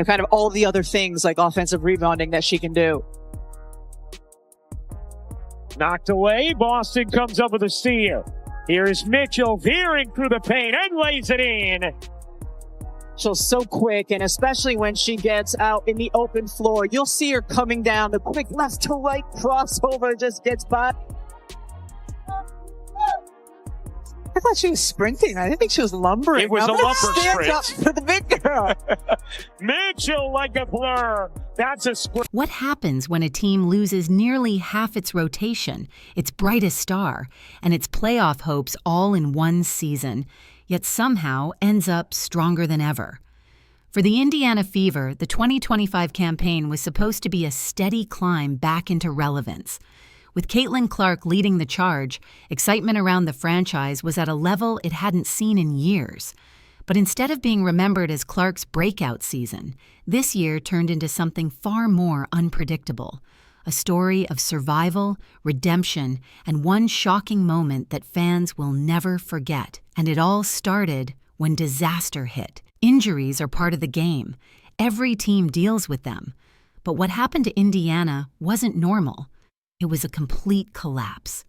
kind of all the other things like offensive rebounding that she can do. Knocked away. Boston comes up with a steal. Here is Mitchell veering through the paint and lays it in. She's so quick, and especially when she gets out in the open floor, you'll see her coming down. The quick left to right crossover just gets by. I thought she was sprinting. I didn't think she was lumbering. It was a lumber sprint. Up for the big girl. Mitchell like a blur. That's a sprint. What happens when a team loses nearly half its rotation, its brightest star, and its playoff hopes all in one season, yet somehow ends up stronger than ever? For the Indiana Fever, the 2025 campaign was supposed to be a steady climb back into relevance. With Caitlin Clark leading the charge, excitement around the franchise was at a level it hadn't seen in years. But instead of being remembered as Clark's breakout season, this year turned into something far more unpredictable. A story of survival, redemption, and one shocking moment that fans will never forget. And it all started when disaster hit. Injuries are part of the game. Every team deals with them. But what happened to Indiana wasn't normal. It was a complete collapse.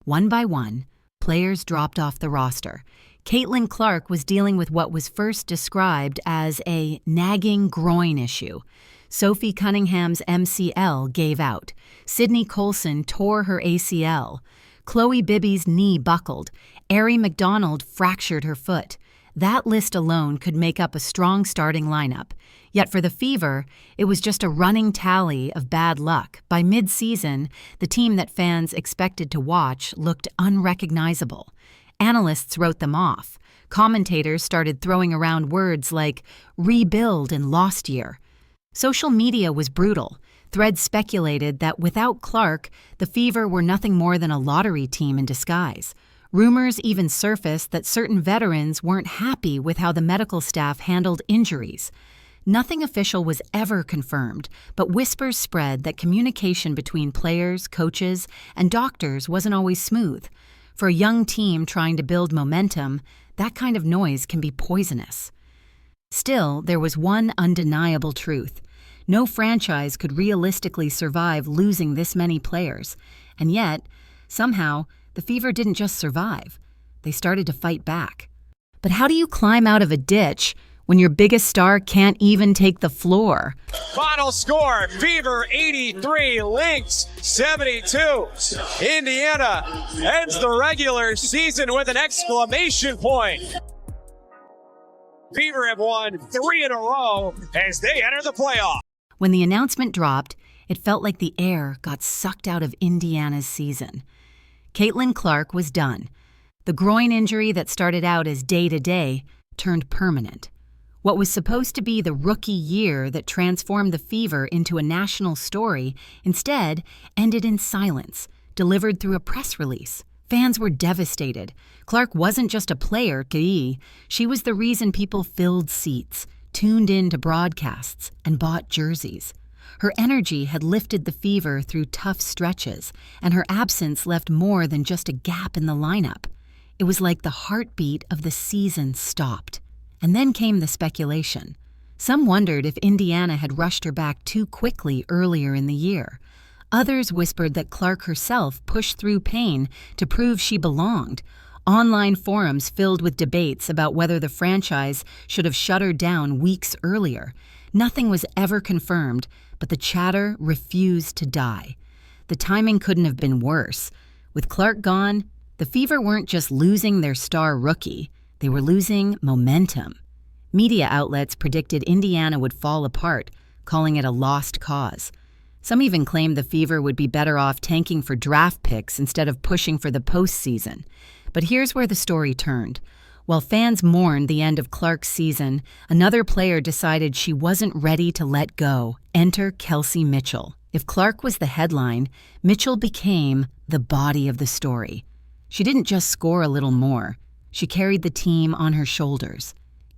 One by one, players dropped off the roster. Caitlin Clark was dealing with what was first described as a nagging groin issue. Sophie Cunningham's MCL gave out. Sydney Colson tore her ACL. Chloe Bibby's knee buckled. Arie McDonald fractured her foot. That list alone could make up a strong starting lineup. Yet for the Fever, it was just a running tally of bad luck. By mid-season, the team that fans expected to watch looked unrecognizable. Analysts wrote them off. Commentators started throwing around words like rebuild and lost year. Social media was brutal. Threads speculated that without Clark, the Fever were nothing more than a lottery team in disguise. Rumors even surfaced that certain veterans weren't happy with how the medical staff handled injuries. Nothing official was ever confirmed, but whispers spread that communication between players, coaches, and doctors wasn't always smooth. For a young team trying to build momentum, that kind of noise can be poisonous. Still, there was one undeniable truth. No franchise could realistically survive losing this many players. And yet, somehow, the Fever didn't just survive. They started to fight back. But how do you climb out of a ditch when your biggest star can't even take the floor? Final score, Fever 83, Lynx 72. Indiana ends the regular season with an exclamation point. Fever have won 3 in a row as they enter the playoff. When the announcement dropped, it felt like the air got sucked out of Indiana's season. Caitlin Clark was done. The groin injury that started out as day-to-day turned permanent. What was supposed to be the rookie year that transformed the Fever into a national story instead ended in silence, delivered through a press release. Fans were devastated. Clark wasn't just a player, she was the reason people filled seats, tuned in to broadcasts, and bought jerseys. Her energy had lifted the Fever through tough stretches, and her absence left more than just a gap in the lineup. It was like the heartbeat of the season stopped. And then came the speculation. Some wondered if Indiana had rushed her back too quickly earlier in the year. Others whispered that Clark herself pushed through pain to prove she belonged. Online forums filled with debates about whether the franchise should have shut her down weeks earlier. Nothing was ever confirmed, but the chatter refused to die. The timing couldn't have been worse. With Clark gone, the Fever weren't just losing their star rookie. They were losing momentum. Media outlets predicted Indiana would fall apart, calling it a lost cause. Some even claimed the Fever would be better off tanking for draft picks instead of pushing for the postseason. But here's where the story turned. While fans mourned the end of Clark's season, another player decided she wasn't ready to let go. Enter Kelsey Mitchell. If Clark was the headline, Mitchell became the body of the story. She didn't just score a little more. She carried the team on her shoulders.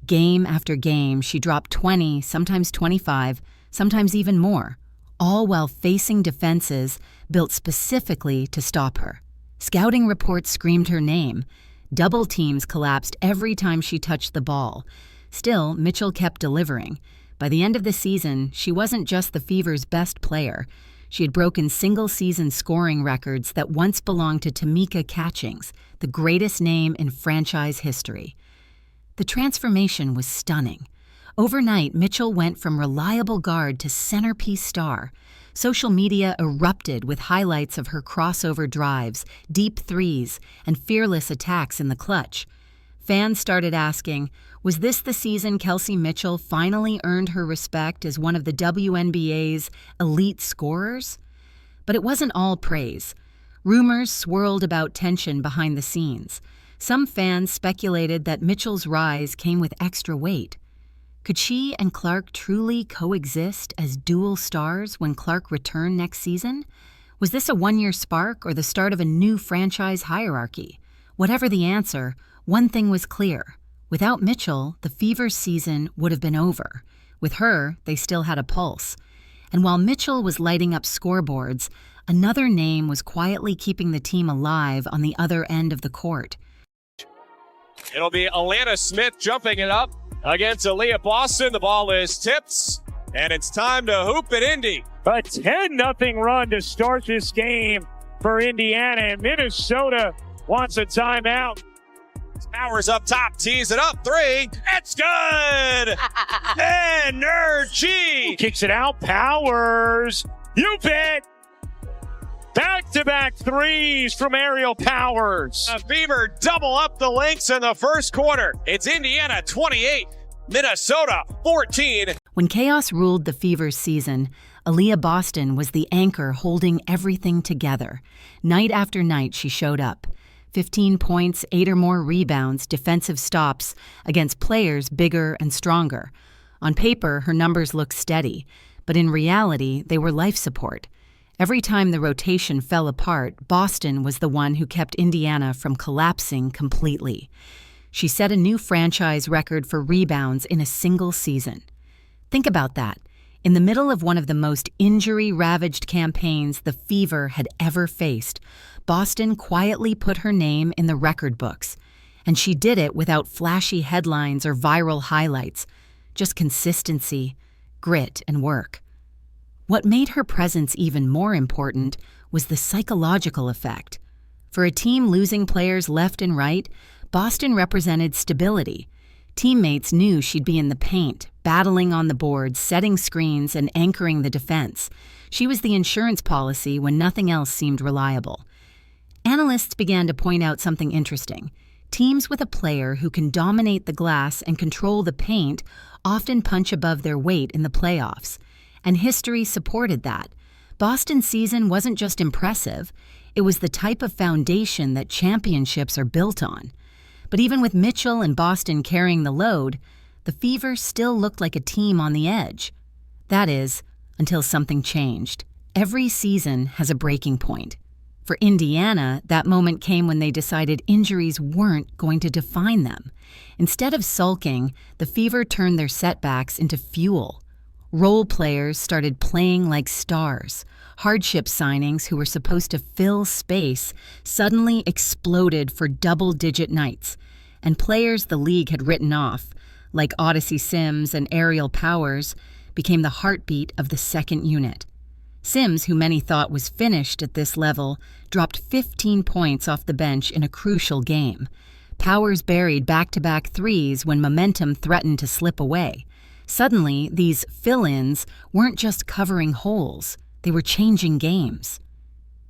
Game after game, she dropped 20, sometimes 25, sometimes even more, all while facing defenses built specifically to stop her. Scouting reports screamed her name. Double teams collapsed every time she touched the ball. Still, Mitchell kept delivering. By the end of the season, she wasn't just the Fever's best player. She had broken single-season scoring records that once belonged to Tamika Catchings, the greatest name in franchise history. The transformation was stunning. Overnight, Mitchell went from reliable guard to centerpiece star. Social media erupted with highlights of her crossover drives, deep threes, and fearless attacks in the clutch. Fans started asking, was this the season Kelsey Mitchell finally earned her respect as one of the WNBA's elite scorers? But it wasn't all praise. Rumors swirled about tension behind the scenes. Some fans speculated that Mitchell's rise came with extra weight. Could she and Clark truly coexist as dual stars when Clark returned next season? Was this a one-year spark or the start of a new franchise hierarchy? Whatever the answer, one thing was clear. Without Mitchell, the Fever's season would have been over. With her, they still had a pulse. And while Mitchell was lighting up scoreboards, another name was quietly keeping the team alive on the other end of the court. It'll be Alana Smith jumping it up against Aaliyah Boston. The ball is tipped, and it's time to hoop at Indy. A 10-0 run to start this game for Indiana, and Minnesota wants a timeout. Powers up top, tees it up, three. It's good! Energy! Kicks it out, Powers. You bet! Back-to-back threes from Ariel Powers. The Fever double up the Lynx in the first quarter. It's Indiana 28, Minnesota 14. When chaos ruled the Fever's season, Aaliyah Boston was the anchor holding everything together. Night after night, she showed up. 15 points, 8 or more rebounds, defensive stops against players bigger and stronger. On paper, her numbers looked steady, but in reality, they were life support. Every time the rotation fell apart, Boston was the one who kept Indiana from collapsing completely. She set a new franchise record for rebounds in a single season. Think about that. In the middle of one of the most injury-ravaged campaigns the Fever had ever faced, Boston quietly put her name in the record books. And she did it without flashy headlines or viral highlights, just consistency, grit, and work. What made her presence even more important was the psychological effect. For a team losing players left and right, Boston represented stability. Teammates knew she'd be in the paint, battling on the boards, setting screens, and anchoring the defense. She was the insurance policy when nothing else seemed reliable. Analysts began to point out something interesting. Teams with a player who can dominate the glass and control the paint often punch above their weight in the playoffs. And history supported that. Boston's season wasn't just impressive, it was the type of foundation that championships are built on. But even with Mitchell and Boston carrying the load, the Fever still looked like a team on the edge. That is, until something changed. Every season has a breaking point. For Indiana, that moment came when they decided injuries weren't going to define them. Instead of sulking, the Fever turned their setbacks into fuel. Role players started playing like stars. Hardship signings who were supposed to fill space suddenly exploded for double-digit nights. And players the league had written off, like Odyssey Sims and Ariel Powers, became the heartbeat of the second unit. Sims, who many thought was finished at this level, dropped 15 points off the bench in a crucial game. Powers buried back-to-back threes when momentum threatened to slip away. Suddenly, these fill-ins weren't just covering holes, they were changing games.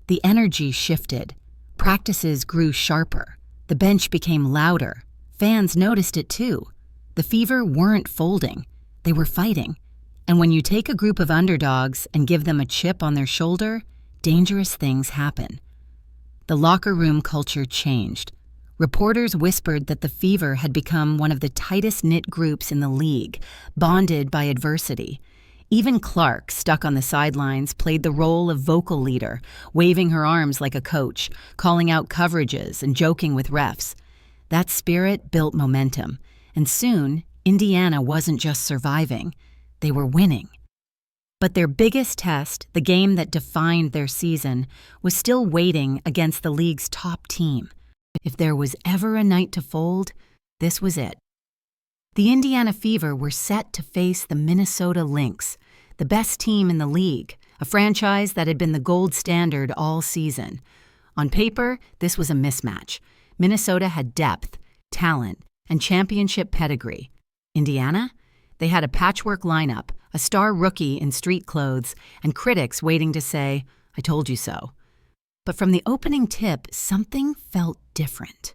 The energy shifted. Practices grew sharper. The bench became louder. Fans noticed it too. The Fever weren't folding. They were fighting. And when you take a group of underdogs and give them a chip on their shoulder, dangerous things happen. The locker room culture changed. Reporters whispered that the Fever had become one of the tightest-knit groups in the league, bonded by adversity. Even Clark, stuck on the sidelines, played the role of vocal leader, waving her arms like a coach, calling out coverages and joking with refs. That spirit built momentum, and soon, Indiana wasn't just surviving. They were winning. But their biggest test, the game that defined their season, was still waiting against the league's top team. If there was ever a night to fold, this was it. The Indiana Fever were set to face the Minnesota Lynx, the best team in the league, a franchise that had been the gold standard all season. On paper, this was a mismatch. Minnesota had depth, talent, and championship pedigree. Indiana? They had a patchwork lineup, a star rookie in street clothes, and critics waiting to say, "I told you so." But from the opening tip, something felt different.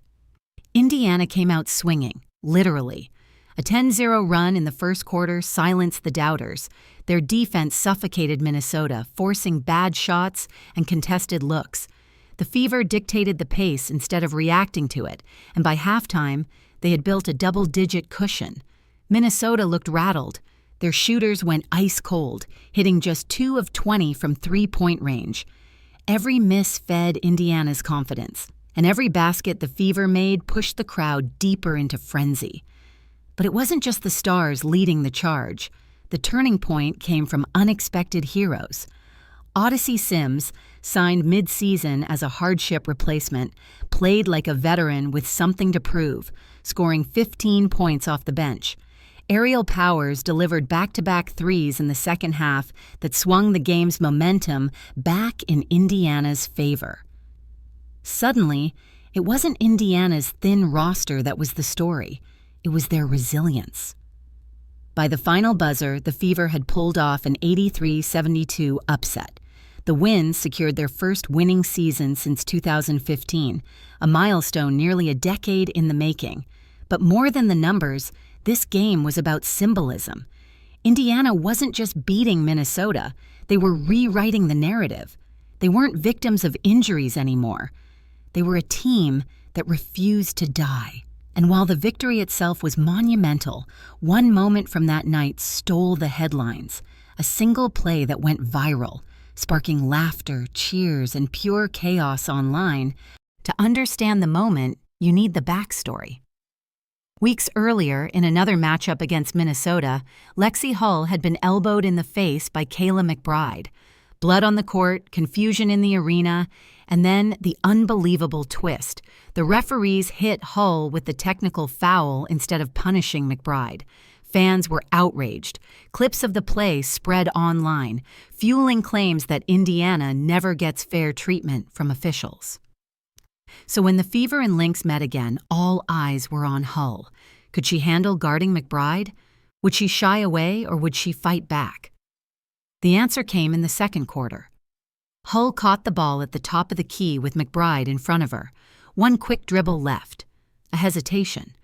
Indiana came out swinging, literally. A 10-0 run in the first quarter silenced the doubters. Their defense suffocated Minnesota, forcing bad shots and contested looks. The Fever dictated the pace instead of reacting to it, and by halftime, they had built a double-digit cushion. Minnesota looked rattled. Their shooters went ice cold, hitting just 2 of 20 from three-point range. Every miss fed Indiana's confidence, and every basket the Fever made pushed the crowd deeper into frenzy. But it wasn't just the stars leading the charge. The turning point came from unexpected heroes. Odyssey Sims, signed mid-season as a hardship replacement, played like a veteran with something to prove, scoring 15 points off the bench. Aerial Powers delivered back-to-back threes in the second half that swung the game's momentum back in Indiana's favor. Suddenly, it wasn't Indiana's thin roster that was the story. It was their resilience. By the final buzzer, the Fever had pulled off an 83-72 upset. The win secured their first winning season since 2015, a milestone nearly a decade in the making. But more than the numbers, this game was about symbolism. Indiana wasn't just beating Minnesota, they were rewriting the narrative. They weren't victims of injuries anymore. They were a team that refused to die. And while the victory itself was monumental, one moment from that night stole the headlines. A single play that went viral, sparking laughter, cheers, and pure chaos online. To understand the moment, you need the backstory. Weeks earlier, in another matchup against Minnesota, Lexie Hull had been elbowed in the face by Kayla McBride. Blood on the court, confusion in the arena, and then the unbelievable twist. The referees hit Hull with the technical foul instead of punishing McBride. Fans were outraged. Clips of the play spread online, fueling claims that Indiana never gets fair treatment from officials. So when the Fever and Lynx met again, all eyes were on Hull. Could she handle guarding McBride? Would she shy away or would she fight back? The answer came in the second quarter. Hull caught the ball at the top of the key with McBride in front of her. One quick dribble left. A hesitation.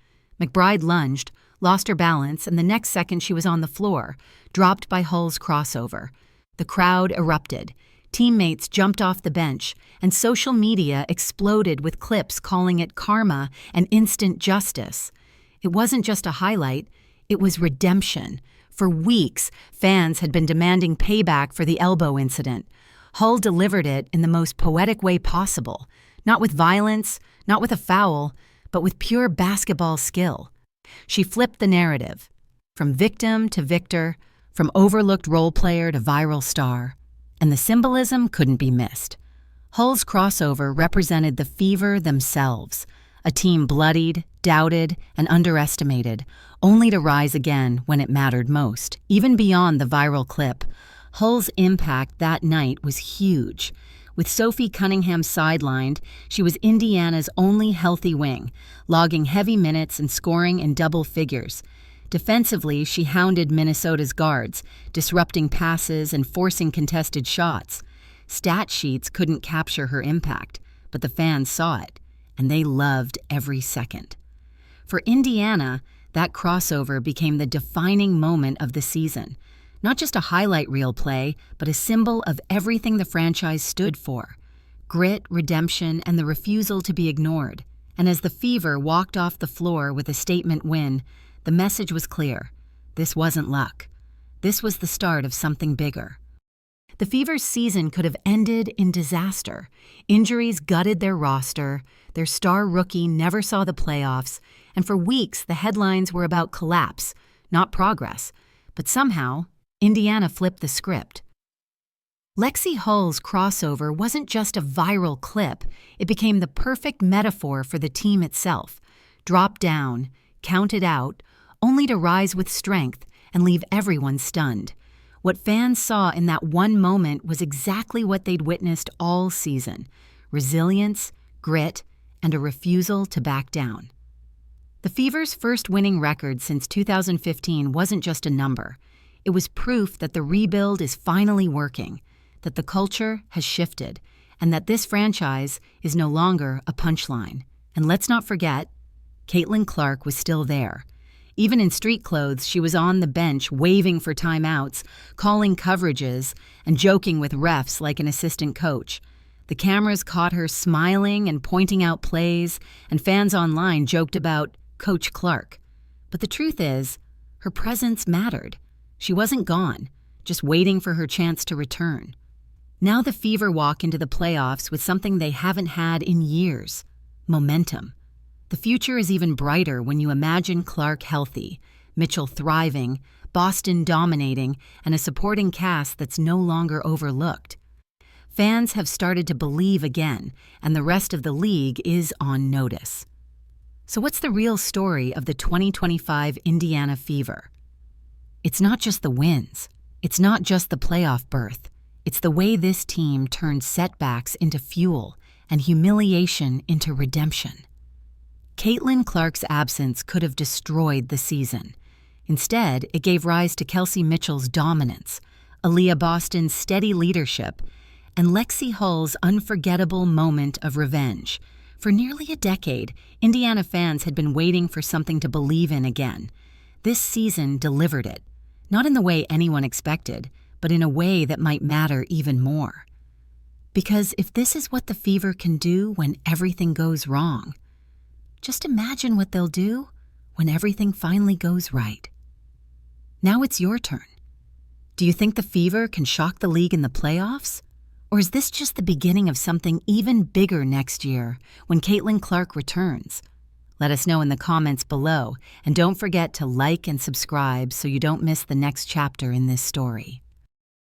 McBride lunged, lost her balance, and the next second she was on the floor, dropped by Hull's crossover. The crowd erupted. Teammates jumped off the bench, and social media exploded with clips calling it karma and instant justice. It wasn't just a highlight, it was redemption. For weeks, fans had been demanding payback for the elbow incident. Hull delivered it in the most poetic way possible, not with violence, not with a foul, but with pure basketball skill. She flipped the narrative, from victim to victor, from overlooked role player to viral star. And the symbolism couldn't be missed. Hull's crossover represented the Fever themselves, a team bloodied, doubted, and underestimated, only to rise again when it mattered most. Even beyond the viral clip, Hull's impact that night was huge. With Sophie Cunningham sidelined, she was Indiana's only healthy wing, logging heavy minutes and scoring in double figures. Defensively, she hounded Minnesota's guards, disrupting passes and forcing contested shots. Stat sheets couldn't capture her impact, but the fans saw it, and they loved every second. For Indiana, that crossover became the defining moment of the season. Not just a highlight reel play, but a symbol of everything the franchise stood for. Grit, redemption, and the refusal to be ignored. And as the Fever walked off the floor with a statement win, the message was clear. This wasn't luck. This was the start of something bigger. The Fever's season could have ended in disaster. Injuries gutted their roster, their star rookie never saw the playoffs, and for weeks the headlines were about collapse, not progress. But somehow, Indiana flipped the script. Lexie Hull's crossover wasn't just a viral clip, it became the perfect metaphor for the team itself. Drop down, counted out, only to rise with strength and leave everyone stunned. What fans saw in that one moment was exactly what they'd witnessed all season: resilience, grit, and a refusal to back down. The Fever's first winning record since 2015 wasn't just a number. It was proof that the rebuild is finally working, that the culture has shifted, and that this franchise is no longer a punchline. And let's not forget, Caitlin Clark was still there. Even in street clothes, she was on the bench waving for timeouts, calling coverages, and joking with refs like an assistant coach. The cameras caught her smiling and pointing out plays, and fans online joked about Coach Clark. But the truth is, her presence mattered. She wasn't gone, just waiting for her chance to return. Now the Fever walk into the playoffs with something they haven't had in years: momentum. The future is even brighter when you imagine Clark healthy, Mitchell thriving, Boston dominating, and a supporting cast that's no longer overlooked. Fans have started to believe again, and the rest of the league is on notice. So what's the real story of the 2025 Indiana Fever? It's not just the wins. It's not just the playoff berth. It's the way this team turned setbacks into fuel and humiliation into redemption. Caitlin Clark's absence could have destroyed the season. Instead, it gave rise to Kelsey Mitchell's dominance, Aaliyah Boston's steady leadership, and Lexie Hull's unforgettable moment of revenge. For nearly a decade, Indiana fans had been waiting for something to believe in again. This season delivered it, not in the way anyone expected, but in a way that might matter even more. Because if this is what the Fever can do when everything goes wrong, just imagine what they'll do when everything finally goes right. Now it's your turn. Do you think the Fever can shock the league in the playoffs? Or is this just the beginning of something even bigger next year when Caitlin Clark returns? Let us know in the comments below, and don't forget to like and subscribe so you don't miss the next chapter in this story.